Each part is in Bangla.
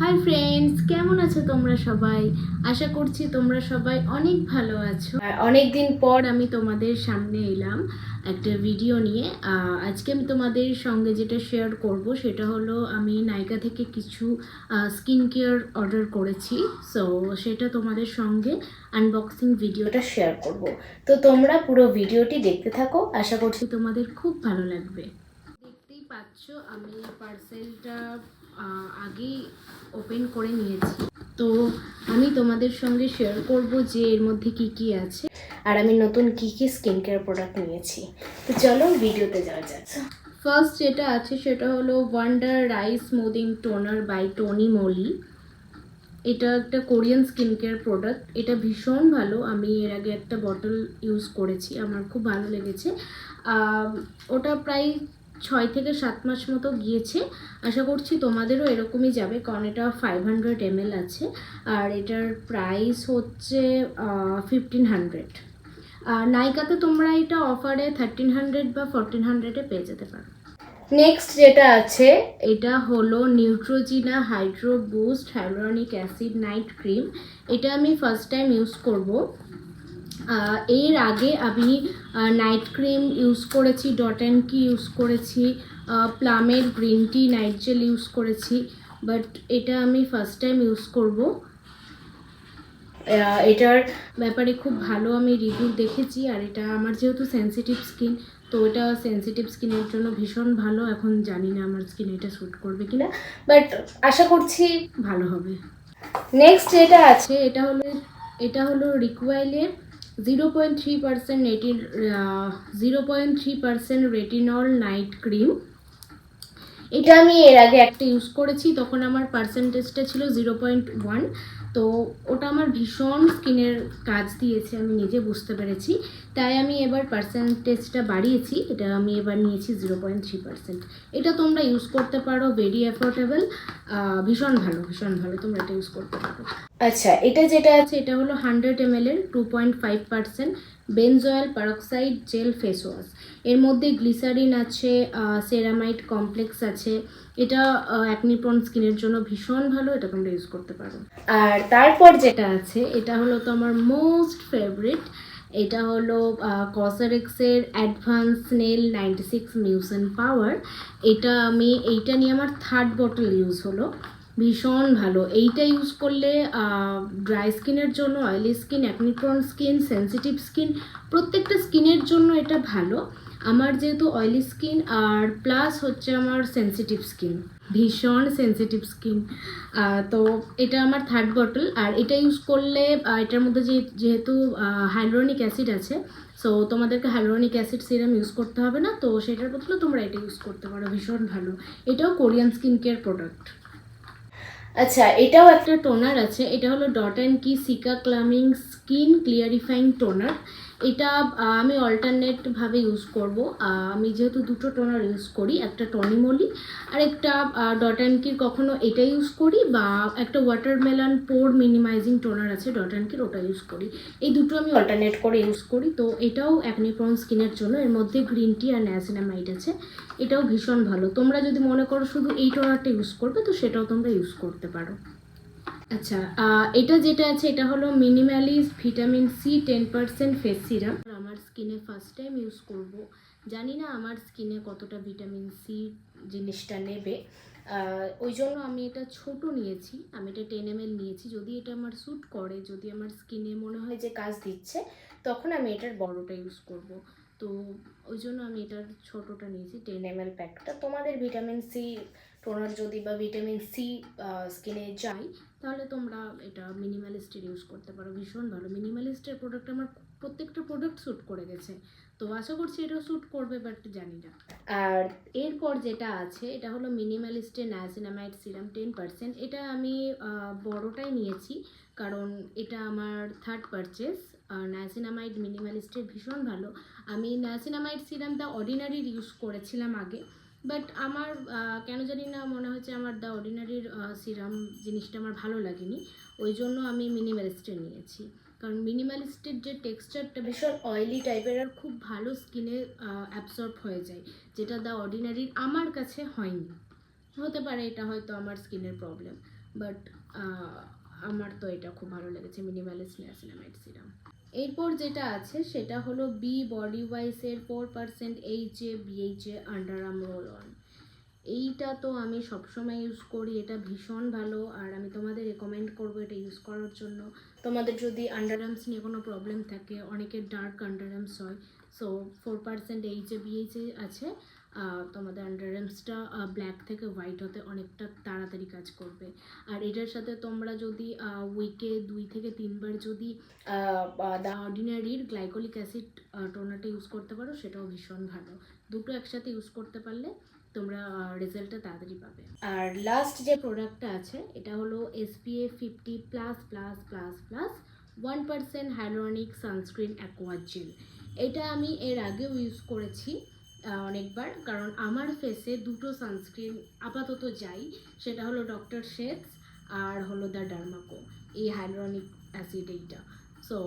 হাই ফ্রেন্ডস, কেমন আছো তোমরা সবাই? আশা করছি তোমরা সবাই অনেক ভালো আছো। অনেক দিন পর আমি তোমাদের সামনে এলাম একটা ভিডিও নিয়ে। আজকে আমি তোমাদের সঙ্গে যেটা শেয়ার করব সেটা হলো আমি নাইকা থেকে কিছু স্কিন কেয়ার অর্ডার করেছি। সো সেটা তোমাদের সঙ্গে আনবক্সিং ভিডিওটা শেয়ার করব। তো তোমরা পুরো ভিডিওটি দেখতে থাকো, আশা করছি তোমাদের খুব ভালো লাগবে। দেখতেই পাচ্ছ আমি পার্সেলটা আগেই ওপেন করে নিয়েছি। তো আমি তোমাদের সঙ্গে শেয়ার করব যে এর মধ্যে কি কি আছে আর আমি নতুন কি কি স্কিন কেয়ার প্রোডাক্ট নিয়েছি। তো চলো ভিডিওতে যাওয়া যাক। ফার্স্ট যেটা আছে সেটা হলো wonder rice smoothing toner by Tony Moly. এটা একটা কোরিয়ান স্কিন কেয়ার প্রোডাক্ট। এটা ভীষণ ভালো। আমি এর আগে একটা বটল ইউজ করেছি, আমার খুব ভালো লেগেছে। ওটা প্রায় 6 থেকে 7 মাস মতো গিয়েছে। আশা করছি তোমাদেরও এরকমই যাবে, কারণ এটা 500 ml আছে আর এটার প্রাইস হচ্ছে 1500। আর নাইকাতে তোমরা এটা অফারে 1300 বা 1400-এ পেয়ে যেতে পারো। নেক্সট যেটা আছে এটা হলো Neutrogena hydro boost hyaluronic acid night cream. এটা আমি ফার্স্ট টাইম ইউজ করব। এর আগে আমি নাইট ক্রিম ইউজ করেছি, ডট অ্যান্ড কি ইউজ করেছি, প্লামের green tea night gel use করেছি, বাট এটা আমি ফার্স্ট টাইম ইউজ করব। এটার ব্যাপারে খুব ভালো আমি রিভিউ দেখেছি, আর এটা আমার যেহেতু সেন্সিটিভ স্কিন, তো এটা সেন্সিটিভ স্কিনের জন্য ভীষণ ভালো। এখন জানি না আমার স্কিনে এটা স্যুট করবে কিনা, বাট আশা করছি ভালো হবে। নেক্সট যেটা আছে এটা হলো রিকোয়েলের 0.3% রেটিনল নাইট ক্রিম। এটা আমি এর আগে একটা ইউজ করেছি, তখন আমার পার্সেন্টেজটা ছিল 0.1। তো ওটা আমার ভীষণ স্কিনের কাজ দিয়েছে, আমি নিজে বুঝতে পেরেছি। তাই আমি এবার পার্সেন্টেজটা বাড়িয়েছি, এটা আমি এবার নিয়েছি 0.3%। এটা তোমরা ইউজ করতে পারো, ভেরি অ্যাফোর্ডেবল, ভীষণ ভালো ভীষণ ভালো, তোমরা এটা ইউজ করতে পারো। আচ্ছা, এটা যেটা আছে এটা হলো 100 ml এর 2.5% benzoyl peroxide jail face wash. এর মধ্যে গ্লিসারিন আছে, সেরামাইড কমপ্লেক্স আছে। এটা অ্যাকনি প্রন স্কিনের জন্য ভীষণ ভালো, এটা তোমরা ইউজ করতে পারো। আর তারপর যেটা আছে এটা হলো তো আমার মোস্ট ফেভারিট। এটা হলো কসারেক্সের অ্যাডভান্স স্নেল 96 মিউসেন পাওয়ার। এইটা নিয়ে আমার 3rd বটল ইউজ হলো। ভীষণ ভালো। এইটা ইউজ করলে ড্রাই স্কিনের জন্য, oily skin, acne prawn skin, sensitive skin, প্রত্যেকটা স্কিনের জন্য এটা ভালো। আমার যেহেতু অয়েলি স্কিন আর প্লাস হচ্ছে আমার সেন্সিটিভ স্কিন, ভীষণ সেন্সিটিভ স্কিন, তো এটা আমার 3rd বটল। আর এটা ইউজ করলে এটার মধ্যে যেহেতু হাইলোরনিক অ্যাসিড আছে, সো তোমাদেরকে হাইলোরনিক অ্যাসিড সিরাম ইউজ করতে হবে না, তো সেটার বদলে তোমরা এটা ইউজ করতে পারো, ভীষণ ভালো। এটাও কোরিয়ান স্কিন কেয়ার প্রোডাক্ট। আচ্ছা, এটাও একটা টোনার আছে। এটা হলো ডট অ্যান্ড কি সিকা ক্লামিং স্কিন ক্লিয়ারিফাইং টোনার। এটা আমি অল্টারনেটভাবে ইউজ করব। আমি যেহেতু দুটো টোনার ইউজ করি, একটা টনি মলি আর একটা ডট অ্যান্ড কির, কখনো এটা ইউজ করি বা একটা ওয়াটারমেলন পোর মিনিমাইজিং টোনার আছে ডট অ্যান্ড কির, ওটা ইউজ করি। এই দুটো আমি অল্টারনেট করে ইউজ করি। তো এটাও অ্যাকনি প্রন স্কিনের জন্য। এর মধ্যে গ্রিন টি আর নায়াসিনামাইড আছে। এটাও ভীষণ ভালো। তোমরা যদি মনে করো শুধু এই টোনারটা ইউজ করবে, তো সেটাও তোমরা ইউজ করতে পারো। আচ্ছা, এটা যেটা আছে এটা হলো minimalist vitamin C 10% face serum. আমার স্কিনে ফার্স্ট টাইম ইউজ করব, জানি না আমার স্কিনে কতটা ভিটামিন সি জিনিসটা নেবে, ওই জন্য আমি এটা ছোট নিয়েছি। আমি এটা 10 ml নিয়েছি। যদি এটা আমার স্যুট করে, যদি আমার স্কিনে মনে হয় যে কাজ দিচ্ছে, তখন আমি এটার বড়টা ইউজ করব। তো ওই জন্য আমি এটার ছোটোটা নিয়েছি, 10 ml প্যাকটা। তোমাদের ভিটামিন সি টোনার যদি বা ভিটামিন সি স্কিনে যায়, তাহলে তোমরা এটা মিনিমালিস্টের ইউজ করতে পারো, ভীষণ ভালো। মিনিমালিস্টের প্রোডাক্ট আমার প্রত্যেকটা প্রোডাক্ট স্যুট করে গেছে, তো আশা করছি এটাও স্যুট করবে, বাট জানি না। আর এরপর যেটা আছে এটা হলো মিনিমালিস্টের নায়াসিনামাইড সিরাম 10%। এটা আমি বড়টাই নিয়েছি, কারণ এটা আমার 3rd পারচেস। নায়াসিনামাইড মিনিমালিস্টের ভীষণ ভালো। আমি নায়াসিনামাইড সিরাম দ্য অর্ডিনারির ইউজ করেছিলাম আগে, বাট আমার কেন জানি না মনে হচ্ছে আমার দ্য অর্ডিনারির সিরাম জিনিসটা আমার ভালো লাগেনি, ওই জন্য আমি মিনিমালিস্টের নিয়েছি। কারণ মিনিমালিস্টের যে টেক্সচারটা ভীষণ অয়েলি টাইপের আর খুব ভালো স্কিনে অ্যাবসর্ব হয়ে যায়, যেটা দ্য অর্ডিনারির আমার কাছে হয়নি। হতে পারে এটা হয়তো আমার স্কিনের প্রবলেম, বাট আমার তো এটা খুব ভালো লেগেছে, মিনিমালিস্ট নিয়াসিনামাইড সিরাম। এরপর যেটা আছে সেটা হলো বি বডি ওয়াইসের 4% HA BHA under arm roll on. এইটা তো আমি সবসময় ইউজ করি, এটা ভীষণ ভালো, আর আমি তোমাদের রেকমেন্ড করবো এটা ইউজ করার জন্য। তোমাদের যদি আন্ডার আর্মস নিয়ে কোনো প্রবলেম থাকে, অনেকের ডার্ক আন্ডার আর্মস হয়, সো 4% এইচএ বিএইচএ আছে, তোমাদের আন্ডার আর্মসটা ব্ল্যাক থেকে হোয়াইট হতে অনেকটা তাড়াতাড়ি কাজ করবে। আর এটার সাথে তোমরা যদি উইকে 2 থেকে 3 বার যদি দ্য অর্ডিনারির গ্লাইকোলিক অ্যাসিড টোনারটা ইউজ করতে পারো, সেটাও ভীষণ ভালো। দুটো একসাথে ইউজ করতে পারলে তোমরা রেজাল্টটা তাড়াতাড়ি পাবে। আর লাস্ট যে প্রোডাক্টটা আছে এটা হলো SPF 50++++, 1% hyaluronic sunscreen aqua gel. এটা আমি এর আগেও ইউজ করেছি অনেকবার, কারণ আমার ফেসে দুটো সানস্ক্রিন আপাতত যাই, সেটা হলো ডক্টর শেথস আর হলো দ্য ডার্মাকো, এই হাইলোরনিক অ্যাসিড এইটা। সো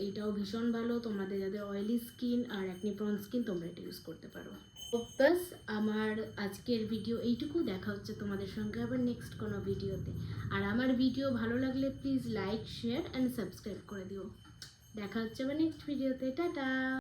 এইটাও ভীষণ ভালো, তোমাদের যাদের অয়েলি স্কিন আর অ্যাকনি প্রন স্কিন তোমরা এটা ইউজ করতে পারো। বাস আমার আজকের ভিডিও এইটুকু, দেখা হচ্ছে তোমাদের সঙ্গে আবার নেক্সট কোনো ভিডিওতে। আর আমার ভিডিও ভালো লাগলে please like share and subscribe করে দিও। দেখা হচ্ছে আবার নেক্সট ভিডিওতে, টাটা।